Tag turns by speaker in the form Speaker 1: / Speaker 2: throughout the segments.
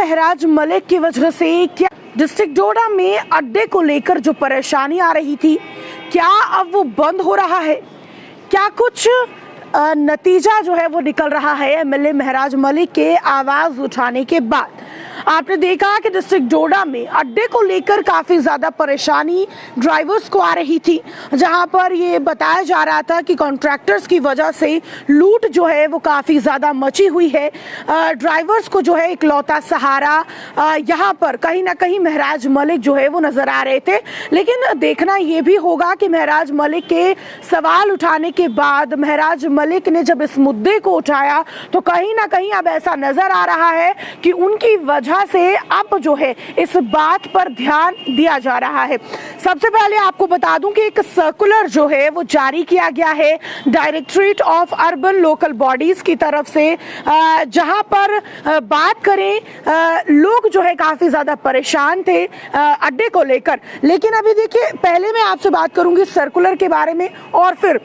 Speaker 1: महराज मलिक की वजह से क्या डिस्ट्रिक्ट डोडा में अड्डे को लेकर जो परेशानी आ रही थी, क्या अब वो बंद हो रहा है? क्या कुछ नतीजा जो है वो निकल रहा है एमएलए महराज मलिक के आवाज उठाने के बाद? आपने देखा कि डिस्ट्रिक्ट डोडा में अड्डे को लेकर काफी ज्यादा परेशानी ड्राइवर्स को आ रही थी, जहां पर ये बताया जा रहा था कि कॉन्ट्रैक्टर्स की वजह से लूट जो है वो काफी ज्यादा मची हुई है। ड्राइवर्स को जो है इकलौता सहारा यहां पर कहीं ना कहीं महराज मलिक जो है वो नजर आ रहे थे। लेकिन देखना ये भी होगा कि महराज मलिक के सवाल उठाने के बाद महराज मलिक ने जब इस मुद्दे को उठाया तो कहीं ना कहीं अब ऐसा नजर आ रहा है कि उनकी वजह से अब जो है इस बात पर ध्यान दिया जा रहा है। सबसे पहले आपको बता दूं कि एक सर्कुलर जो है वो जारी किया गया है directorate of urban local bodies की तरफ से, जहां पर बात करें लोग जो है काफी ज्यादा परेशान थे अड्डे को लेकर। लेकिन अभी देखिए, पहले मैं आपसे बात करूंगी सर्कुलर के बारे में और फिर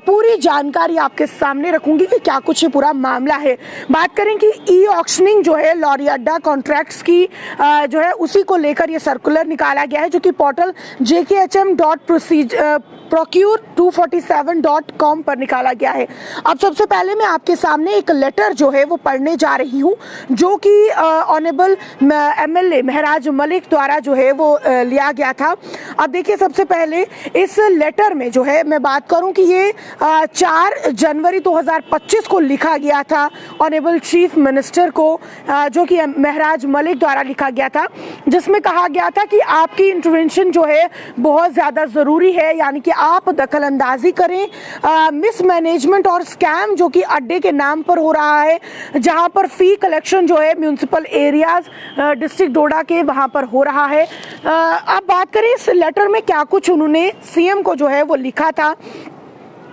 Speaker 1: पूरी जानकारी आपके सामने रखूंगी कि क्या कुछ पूरा मामला है। बात करें कि ई ऑक्शनिंग जो है लॉरी अड्डा कॉन्ट्रैक्ट्स की जो है उसी को लेकर ये सर्कुलर निकाला गया है, जो कि पोर्टल jkhm.procure247.com पर निकाला गया है। अब सबसे पहले मैं आपके सामने एक लेटर जो है वो पढ़ने जा रही हूँ, जो कि ऑनरेबल एमएलए महराज मलिक द्वारा जो है वो लिया गया था। अब देखिए, सबसे पहले इस लेटर में जो है मैं बात करूं कि ये 4 जनवरी 2025 को लिखा गया था ऑनरेबल चीफ मिनिस्टर को, जो कि महराज मलिक द्वारा लिखा गया था, जिसमें कहा गया था कि आपकी इंटरवेंशन जो है बहुत ज्यादा जरूरी है, यानी कि आप दखल अंदाजी करें मिसमैनेजमेंट और स्कैम जो कि अड्डे के नाम पर हो रहा है, जहां पर फी कलेक्शन जो है म्यूनिसिपल एरियाज डिस्ट्रिक्ट डोडा के वहां पर हो रहा है। अब बात करें इस लेटर में क्या कुछ उन्होंने सीएम को जो है वो लिखा था,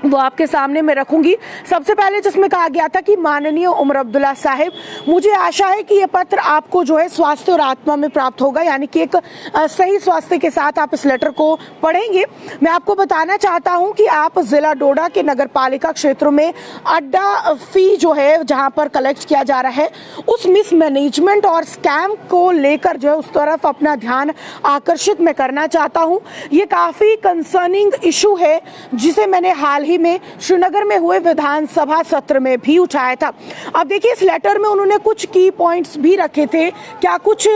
Speaker 1: वो आपके सामने मैं रखूंगी। सबसे पहले जिसमें कहा गया था कि माननीय उमर अब्दुल्ला साहिब, मुझे आशा है कि ये पत्र आपको जो है स्वास्थ्य और आत्मा में प्राप्त होगा, यानी कि एक सही स्वास्थ्य के साथ आप इस लेटर को पढ़ेंगे। मैं आपको बताना चाहता हूं कि आप जिला डोडा के नगर पालिका क्षेत्रों में अड्डा फी जो है जहां पर कलेक्ट किया जा रहा है, उस मिसमैनेजमेंट और स्कैम को लेकर जो है उस तरफ अपना ध्यान आकर्षित मैं करना चाहता हूं। ये काफी कंसर्निंग इशू है, जिसे मैंने हाल में श्रीनगर में हुए विधानसभा सत्र में भी उठाया था। अब देखिए, इस लेटर में उन्होंने कुछ की पॉइंट्स भी रखे थे। क्या कुछ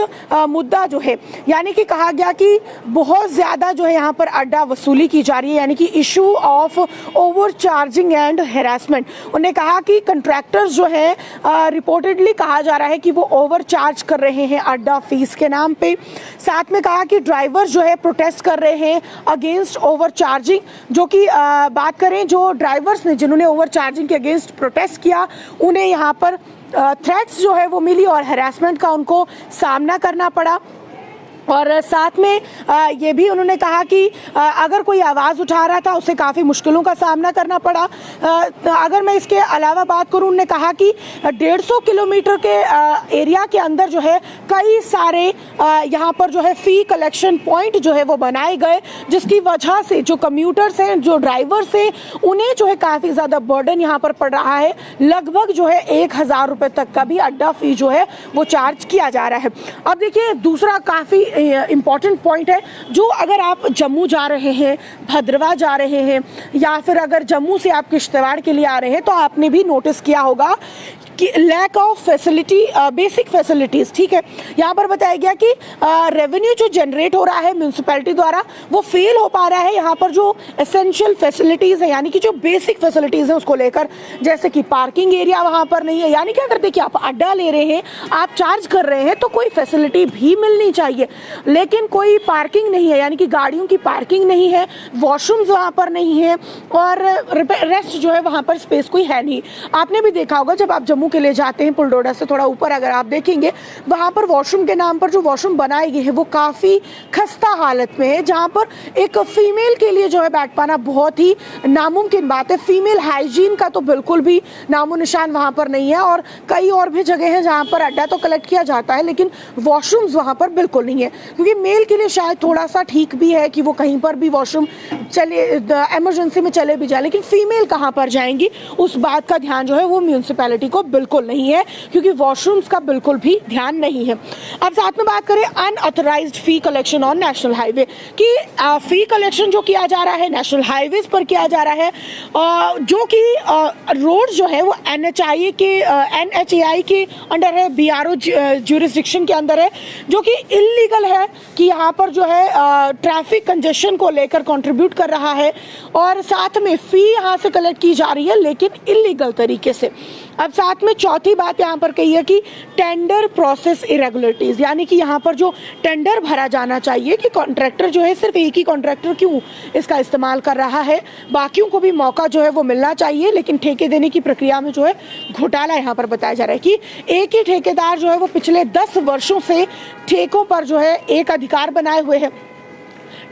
Speaker 1: मुद्दा जो है, यानी कि कहा गया कि बहुत ज्यादा जो है यहाँ पर अड्डा वसूली की जा रही है, यानी कि issue of over charging and harassment. उन्होंने कहा कि कंट्रैक्टर्स जो है रिपोर्टेडली कहा जा रहा है कि वो ओवर चार्ज कर रहे हैं अड्डा फीस के नाम पे। साथ में कहा कि ड्राइवर जो है प्रोटेस्ट कर रहे हैं अगेंस्ट ओवर चार्जिंग, जो कि बात करें जो ड्राइवर्स ने जिन्होंने ओवर चार्जिंग के अगेंस्ट प्रोटेस्ट किया, उन्हें यहाँ पर थ्रेट्स जो है वो मिली और हैरेसमेंट का उनको सामना करना पड़ा। और साथ में ये भी उन्होंने कहा कि अगर कोई आवाज़ उठा रहा था उसे काफ़ी मुश्किलों का सामना करना पड़ा। अगर मैं इसके अलावा बात करूं, उन्होंने कहा कि 150 किलोमीटर के एरिया के अंदर जो है कई सारे यहाँ पर जो है फ़ी कलेक्शन पॉइंट जो है वो बनाए गए, जिसकी वजह से जो कम्यूटर्स हैं, जो ड्राइवर्स हैं, उन्हें जो है काफ़ी ज़्यादा बर्डन यहाँ पर पड़ रहा है। लगभग जो है 1000 रुपये तक का भी अड्डा फ़ी जो है वो चार्ज किया जा रहा है। अब देखिए, दूसरा काफ़ी इम्पॉर्टेंट पॉइंट है, जो अगर आप जम्मू जा रहे हैं, भद्रवा जा रहे हैं, या फिर अगर जम्मू से आप किश्तवाड़ के लिए आ रहे हैं, तो आपने भी नोटिस किया होगा कि lack of facility, basic facilities. ठीक है, यहाँ पर बताया गया कि रेवेन्यू जो जनरेट हो रहा है म्यूनिसिपैलिटी द्वारा वो फेल हो पा रहा है यहाँ पर जो एसेंशियल फैसिलिटीज है, यानी कि जो बेसिक फैसिलिटीज है उसको लेकर, जैसे कि पार्किंग एरिया वहाँ पर नहीं है। यानी कि अगर देखिए आप अड्डा ले रहे हैं, आप चार्ज कर रहे हैं, तो कोई फैसिलिटी भी मिलनी चाहिए, लेकिन कोई पार्किंग नहीं है, यानी कि गाड़ियों की पार्किंग नहीं है, वॉशरूम्स वहाँ पर नहीं है, और रेस्ट जो है वहाँ पर स्पेस कोई है नहीं। आपने भी देखा होगा जब आप जम्मू के लिए जाते हैं, पुलडोडा से थोड़ा ऊपर अगर आप देखेंगे, वहां पर वॉशरूम के नाम पर जो वॉशरूम बनाए गए हैं वो काफी खस्ता हालत में है, जहां पर एक फीमेल के लिए जो है बैठ पाना बहुत ही नामुमकिन बात है। फीमेल हाइजीन का तो बिल्कुल भी नामो निशान वहां पर नहीं है। और कई और भी जगह है जहां पर अड्डा तो कलेक्ट किया जाता है, लेकिन वॉशरूम्स वहां पर बिल्कुल नहीं है, क्योंकि मेल के लिए शायद थोड़ा सा ठीक भी है कि वो कहीं पर भी वॉशरूम चले, इमरजेंसी में चले भी जाए, लेकिन फीमेल कहाँ पर जाएंगी, उस बात का ध्यान जो है वो म्यूनिसिपैलिटी को बिल्कुल नहीं है, क्योंकि वॉशरूम्स का बिल्कुल भी ध्यान नहीं है। अब साथ में बात करें unauthorized fee collection on national highway की, फी कलेक्शन जो किया जा रहा है नेशनल हाईवेज पर किया जा रहा है, जो कि रोड जो है वो NHAI के अंडर है, BRO ज्यूरिसडिक्शन के अंदर है, जो कि इलीगल है कि यहाँ पर जो है ट्रैफिक कंजेशन को लेकर कंट्रीब्यूट कर रहा है, और साथ में फी यहाँ से कलेक्ट की जा रही है लेकिन इलीगल तरीके से। अब साथ में चौथी बात यहाँ पर कही है कि टेंडर प्रोसेस इरेगुलरिटीज, यानी कि यहाँ पर जो टेंडर भरा जाना चाहिए कि कॉन्ट्रैक्टर जो है, सिर्फ एक ही कॉन्ट्रैक्टर क्यों इसका इस्तेमाल कर रहा है, बाकियों को भी मौका जो है वो मिलना चाहिए। लेकिन ठेके देने की प्रक्रिया में जो है घोटाला यहाँ पर बताया जा रहा है कि एक ही ठेकेदार जो है वो पिछले 10 वर्षों से ठेकों पर जो है एक अधिकार बनाए हुए है।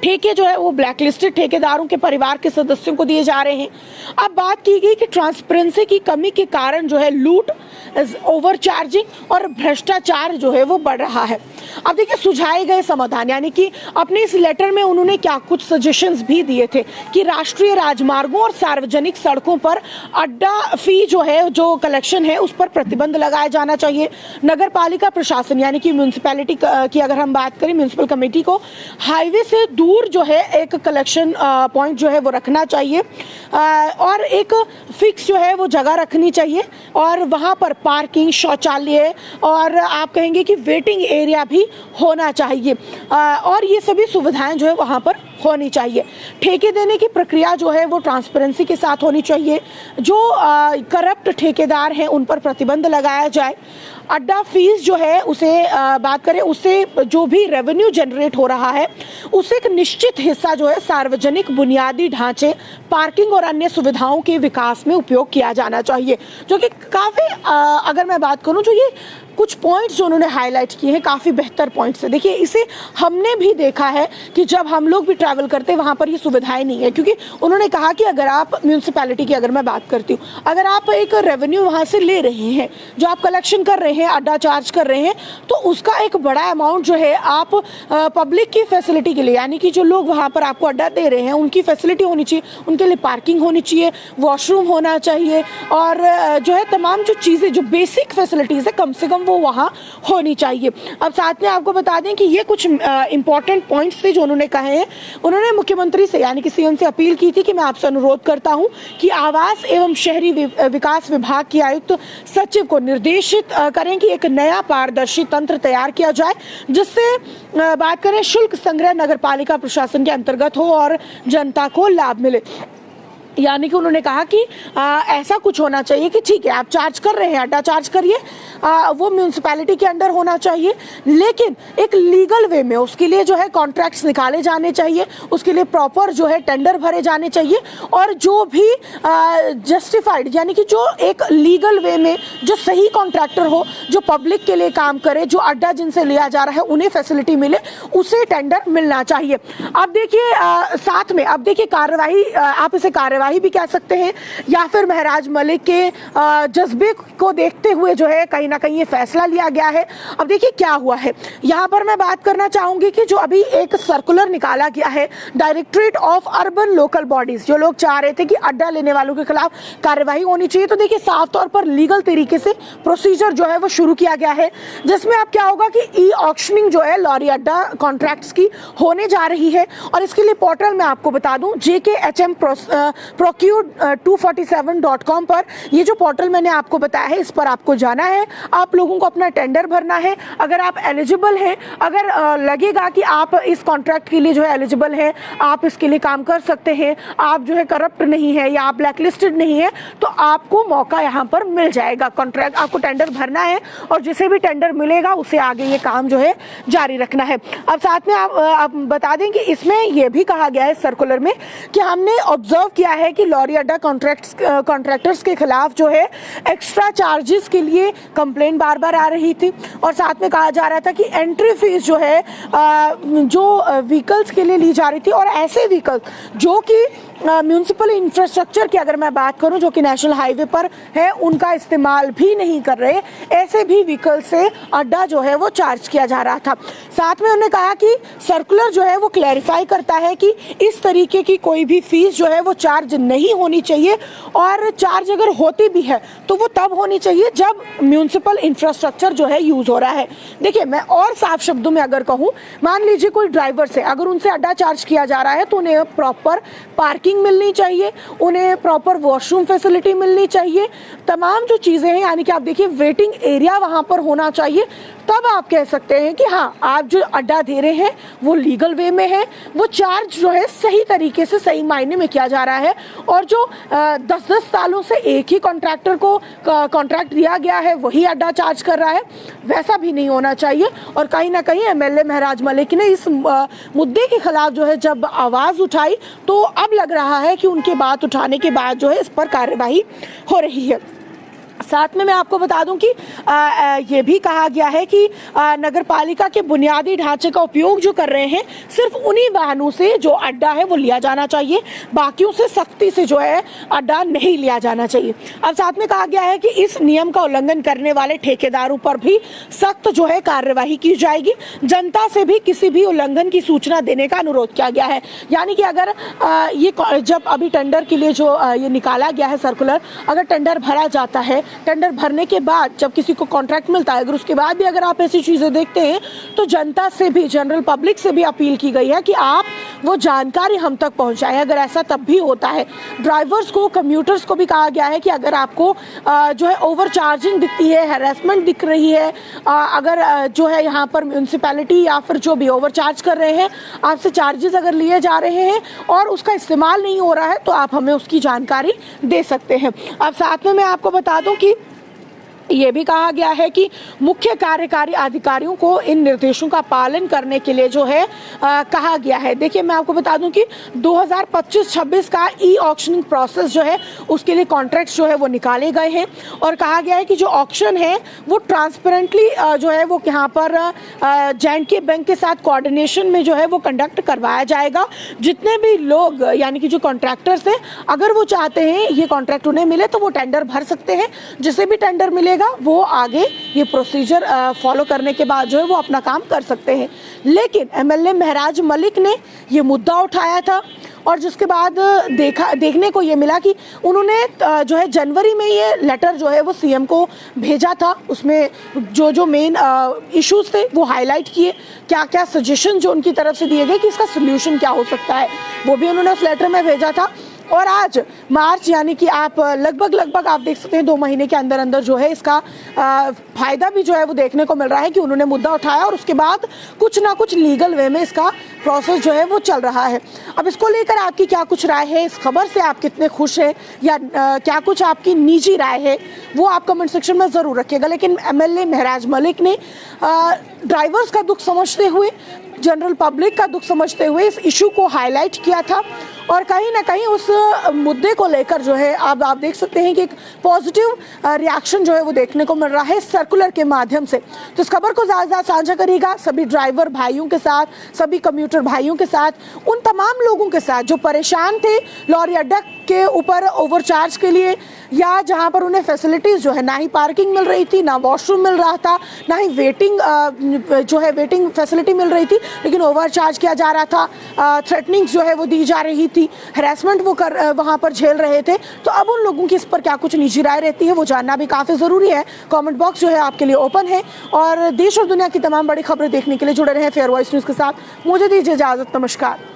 Speaker 1: ठेके जो है वो ब्लैकलिस्टेड ठेकेदारों के परिवार के सदस्यों को दिए जा रहे हैं। अब बात की गई कि ट्रांसपेरेंसी की कमी के कारण जो है लूट, ओवरचार्जिंग और भ्रष्टाचार जो है वो बढ़ रहा है। अब देखिए सुझाए गए समाधान, यानी कि अपने इस लेटर में उन्होंने क्या कुछ सजेशंस भी दिए थे कि राष्ट्रीय राजमार्गों और सार्वजनिक सड़कों पर अड्डा फी जो है, जो कलेक्शन है, उस पर प्रतिबंध लगाया जाना चाहिए। नगर पालिका प्रशासन यानी कि म्यूनिसिपैलिटी की अगर हम बात करें, म्यूनिसिपल कमेटी को हाईवे से दूर जो है एक कलेक्शन पॉइंट जो है वो रखना चाहिए, और एक फिक्स जो है वो जगह रखनी चाहिए, और वहाँ पर पार्किंग, शौचालय और आप कहेंगे कि वेटिंग एरिया भी होना चाहिए, और ये सभी सुविधाएं जो है वहाँ पर होनी चाहिए। ठेके देने की प्रक्रिया जो है वो ट्रांसपेरेंसी के साथ होनी चाहिए। जो करप्ट ठेकेदार हैं उन पर प्रतिबंध लगाया जाए। अड्डा फीस जो है उसे बात करें, उससे जो भी रेवेन्यू जनरेट हो रहा है उसे एक निश्चित हिस्सा जो है सार्वजनिक बुनियादी ढांचे, पार्किंग और अन्य सुविधाओं के विकास में उपयोग किया जाना चाहिए। जो कि काफ़ी अगर मैं बात करूं, जो ये कुछ पॉइंट्स जो उन्होंने हाईलाइट किए हैं काफ़ी बेहतर पॉइंट्स है। देखिए इसे हमने भी देखा है कि जब हम लोग भी ट्रैवल करते हैं वहाँ पर ये सुविधाएं नहीं है, क्योंकि उन्होंने कहा कि अगर आप म्यूनिसिपैलिटी की अगर मैं बात करती हूँ, अगर आप एक रेवेन्यू वहाँ से ले रहे हैं, जो आप कलेक्शन कर रहे हैं, अड्डा चार्ज कर रहे हैं, तो उसका एक बड़ा अमाउंट जो है आप पब्लिक की फैसिलिटी के लिए, यानी कि जो लोग वहाँ पर आपको अड्डा दे रहे हैं उनकी फैसिलिटी होनी चाहिए, उनके लिए पार्किंग होनी चाहिए, वॉशरूम होना चाहिए, और जो है तमाम जो चीज़ें, जो बेसिक फैसिलिटीज़ है कम से कम वो वहाँ होनी चाहिए। अब साथ में आपको बता दें कि ये कुछ इंपॉर्टेंट पॉइंट्स थे जो उन्होंने कहे हैं। उन्होंने मुख्यमंत्री से यानी कि सीएम से अपील की थी कि मैं आपसे अनुरोध करता हूं कि आवास एवं शहरी विकास विभाग के आयुक्त सचिव को निर्देशित करें कि एक नया पारदर्शी तंत्र तैयार किया जाए, जिससे बात करें शुल्क संग्रह नगर पालिका प्रशासन के अंतर्गत हो और जनता को लाभ मिले। यानी कि उन्होंने कहा कि ऐसा कुछ होना चाहिए कि ठीक है आप चार्ज कर रहे हैं, अड्डा चार्ज करिए, वो म्यूनिसिपैलिटी के अंडर होना चाहिए, लेकिन एक लीगल वे में उसके लिए जो है कॉन्ट्रैक्ट्स निकाले जाने चाहिए, उसके लिए प्रॉपर जो है टेंडर भरे जाने चाहिए, और जो भी जस्टिफाइड यानी कि जो एक लीगल वे में जो सही कॉन्ट्रैक्टर हो, जो पब्लिक के लिए काम करे, जो अड्डा जिनसे लिया जा रहा है उन्हें फैसिलिटी मिले, उसे टेंडर मिलना चाहिए। अब देखिए साथ में अब देखिए कार्रवाई, आप इसे कार्रवाई भी कह सकते हैं, या फिर महराज मलिक के जज्बे को देखते हुए जो है कहीं ना कहीं ये फैसला लिया गया है। अब देखिए क्या हुआ है, यहाँ पर मैं बात करना चाहूंगी कि जो अभी एक सर्कुलर निकाला गया है directorate of urban local bodies, जो लोग चाह रहे थे कि अड्डा लेने वालों के खिलाफ कार्रवाई होनी चाहिए, तो देखिए साफ तौर पर लीगल तरीके से प्रोसीजर जो है वो शुरू किया गया है, जिसमें अब क्या होगा कि ई ऑक्शनिंग जो है लॉरी अड्डा कॉन्ट्रैक्ट्स की होने जा रही है। और इसके लिए पोर्टल मैं आपको बता दूं, JKHM procure247.com पर ये जो पोर्टल मैंने आपको बताया है, इस पर आपको जाना है, आप लोगों को अपना टेंडर भरना है। अगर आप एलिजिबल हैं, अगर लगेगा कि आप इस कॉन्ट्रैक्ट के लिए जो है एलिजिबल हैं, आप इसके लिए काम कर सकते हैं, आप जो है करप्ट नहीं है या आप ब्लैकलिस्टेड नहीं है, तो आपको मौका यहाँ पर मिल जाएगा। कॉन्ट्रैक्ट आपको टेंडर भरना है और जिसे भी टेंडर मिलेगा उसे आगे ये काम जो है जारी रखना है। अब साथ में आप बता दें कि इसमें यह भी कहा गया है सर्कुलर में कि हमने ऑब्जर्व किया है कि लॉरी अड्डा कॉन्ट्रैक्टर्स के खिलाफ जो है एक्स्ट्रा चार्जेस के लिए कंप्लेंट बार बार आ रही थी, और साथ में कहा जा रहा था कि एंट्री फीस जो है जो व्हीकल्स के लिए ली जा रही थी, और ऐसे व्हीकल्स जो कि म्यूनिसिपल इंफ्रास्ट्रक्चर की अगर मैं बात करूं जो कि नेशनल हाईवे पर है, उनका इस्तेमाल भी नहीं कर रहे, ऐसे भी व्हीकल से अड्डा जो है वो चार्ज किया जा रहा था। साथ में उन्होंने कहा कि सर्कुलर जो है वो क्लैरिफाई करता है कि इस तरीके की कोई भी फीस जो है वो चार्ज नहीं होनी चाहिए, और चार्ज अगर होती भी है तो वो तब होनी चाहिए जब म्यूनिसिपल इंफ्रास्ट्रक्चर जो है यूज हो रहा है। देखिए, मैं और साफ शब्दों में अगर कहूँ, मान लीजिए कोई ड्राइवर से अगर उनसे अड्डा चार्ज किया जा रहा है तो उन्हें प्रॉपर पार्किंग मिलनी चाहिए, उन्हें प्रॉपर वॉशरूम फैसिलिटी मिलनी चाहिए, तमाम जो चीज़ें हैं, यानी कि आप देखिए वेटिंग एरिया वहाँ पर होना चाहिए। तब आप कह सकते हैं कि हाँ, आप जो अड्डा दे रहे हैं वो लीगल वे में है, वो चार्ज जो है सही तरीके से सही मायने में किया जा रहा है, और जो 10-10 सालों से एक ही कॉन्ट्रैक्टर को कॉन्ट्रैक्ट दिया गया है वही अड्डा चार्ज कर रहा है, वैसा भी नहीं होना चाहिए। और कहीं ना कहीं एमएलए महराज मलिक ने इस मुद्दे के खिलाफ जो है जब आवाज़ उठाई, तो अब लग रहा है कि उनके बात उठाने के बाद जो है इस पर कार्यवाही हो रही है। साथ में मैं आपको बता दूं कि ये भी कहा गया है कि नगर पालिका के बुनियादी ढांचे का उपयोग जो कर रहे हैं सिर्फ उन्हीं वाहनों से जो अड्डा है वो लिया जाना चाहिए, बाकियों से सख्ती से जो है अड्डा नहीं लिया जाना चाहिए। अब साथ में कहा गया है कि इस नियम का उल्लंघन करने वाले ठेकेदारों पर भी सख्त जो है कार्यवाही की जाएगी। जनता से भी किसी भी उल्लंघन की सूचना देने का अनुरोध किया गया है, यानी कि अगर ये जब अभी टेंडर के लिए जो ये निकाला गया है सर्कुलर, अगर टेंडर भरा जाता है, टेंडर भरने के बाद जब किसी को कॉन्ट्रैक्ट मिलता है, अगर उसके बाद भी अगर आप ऐसी चीजें देखते हैं तो जनता से भी, जनरल पब्लिक से भी अपील की गई है कि आप वो जानकारी हम तक पहुंचाएं। अगर ऐसा तब भी होता है, ड्राइवर्स को, कम्यूटर्स को भी कहा गया है कि अगर आपको जो है ओवर चार्जिंग दिखती है, हैरेसमेंट दिख रही है, अगर जो है यहाँ पर म्यूनसिपैलिटी या फिर जो भी ओवर चार्ज कर रहे हैं, आपसे चार्जेस अगर लिए जा रहे हैं और उसका इस्तेमाल नहीं हो रहा है, तो आप हमें उसकी जानकारी दे सकते हैं। अब साथ में मैं आपको बता दूं कि ये भी कहा गया है कि मुख्य कार्यकारी अधिकारियों को इन निर्देशों का पालन करने के लिए जो है कहा गया है। देखिए, मैं आपको बता दूं कि 2025-26 का ई ऑक्शनिंग प्रोसेस जो है उसके लिए कॉन्ट्रैक्ट्स जो है वो निकाले गए हैं, और कहा गया है कि जो ऑक्शन है वो ट्रांसपेरेंटली जो है वो यहाँ पर J&K बैंक के साथ कोऑर्डिनेशन में जो है वो कंडक्ट करवाया जाएगा। जितने भी लोग, यानी कि जो कॉन्ट्रैक्टर्स हैं, अगर वो चाहते हैं ये कॉन्ट्रैक्ट उन्हें मिले तो वो टेंडर भर सकते हैं। जिसे भी टेंडर मिले वो आगे ये प्रोसीजर फॉलो करने के बाद जो है वो अपना काम कर सकते हैं। लेकिन एमएलए महराज मलिक ने ये मुद्दा उठाया था, और जिसके बाद देखने को ये मिला कि उन्होंने जो है जनवरी में ये लेटर जो है वो सीएम को भेजा था। उसमें जो मेन इश्यूज थे वो हाईलाइट किए, क्या क्या सजेशन जो उनकी तरफ से दिए गए कि इसका सोल्यूशन क्या हो सकता है, वो भी उन्होंने उस लेटर में भेजा था। और आज मार्च, यानी कि आप लगभग आप देख सकते हैं 2 महीने के अंदर अंदर जो है इसका फायदा भी जो है वो देखने को मिल रहा है कि उन्होंने मुद्दा उठाया और उसके बाद कुछ ना कुछ लीगल वे में इसका प्रोसेस जो है वो चल रहा है। अब इसको लेकर आपकी क्या कुछ राय है, इस खबर से आप कितने खुश हैं, या क्या कुछ आपकी निजी राय है, वो आप कमेंट सेक्शन में ज़रूर रखिएगा। लेकिन एमएलए महराज मलिक ने ड्राइवर्स का दुख समझते हुए, जनरल पब्लिक का दुख समझते हुए इस इशू को हाईलाइट किया था, और कहीं ना कहीं उस मुद्दे को लेकर जो है आप देख सकते हैं कि एक पॉजिटिव रिएक्शन जो है वो देखने को मिल रहा है सर्कुलर के माध्यम से। तो इस खबर को ज़्यादा साझा करिएगा सभी ड्राइवर भाइयों के साथ, सभी कम्यूटर भाइयों के साथ, उन तमाम लोगों के साथ जो परेशान थे लॉरी अड्डा के ऊपर ओवरचार्ज के लिए, या जहां पर उन्हें फैसिलिटीज़ जो है ना ही पार्किंग मिल रही थी, ना वॉशरूम मिल रहा था, ना ही वेटिंग फैसिलिटी मिल रही थी, लेकिन ओवरचार्ज किया जा रहा था, थ्रेटनिंग जो है वो दी जा रही थी, हैरेसमेंट वो वहां पर झेल रहे थे। तो अब उन लोगों की इस पर क्या कुछ निजी राय रहती है वो जानना भी काफ़ी ज़रूरी है। कमेंट बॉक्स जो है आपके लिए ओपन है, और देश और दुनिया की तमाम बड़ी खबरें देखने के लिए जुड़े रहें फेयर वॉइस न्यूज़ के साथ। मुझे दीजिए इजाज़त, नमस्कार।